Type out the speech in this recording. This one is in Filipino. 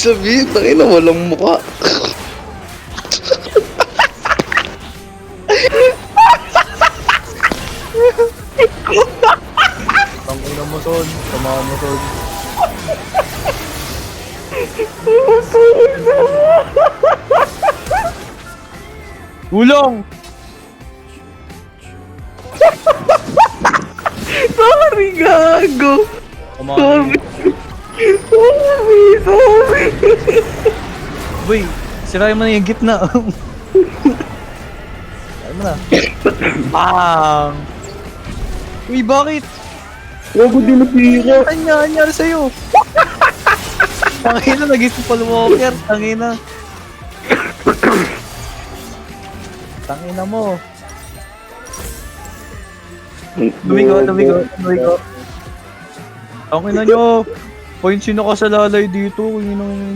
sabihin, tangina, walang mukha. Tangina mo, Son. Tama mo, Son. Ulong! Sorry, gago. Tama Sorry. Sorry. Boy, sirain mo na yung gitna. Sirain mo na. Bang! Uy, bakit? Gago, di natira. Ano nangyari sa'yo? Tangina, naging pal walker. Tangina. Tangina mo. Lumigo. Tangina nyo. Point sino ka sa lalay dito. Yun ang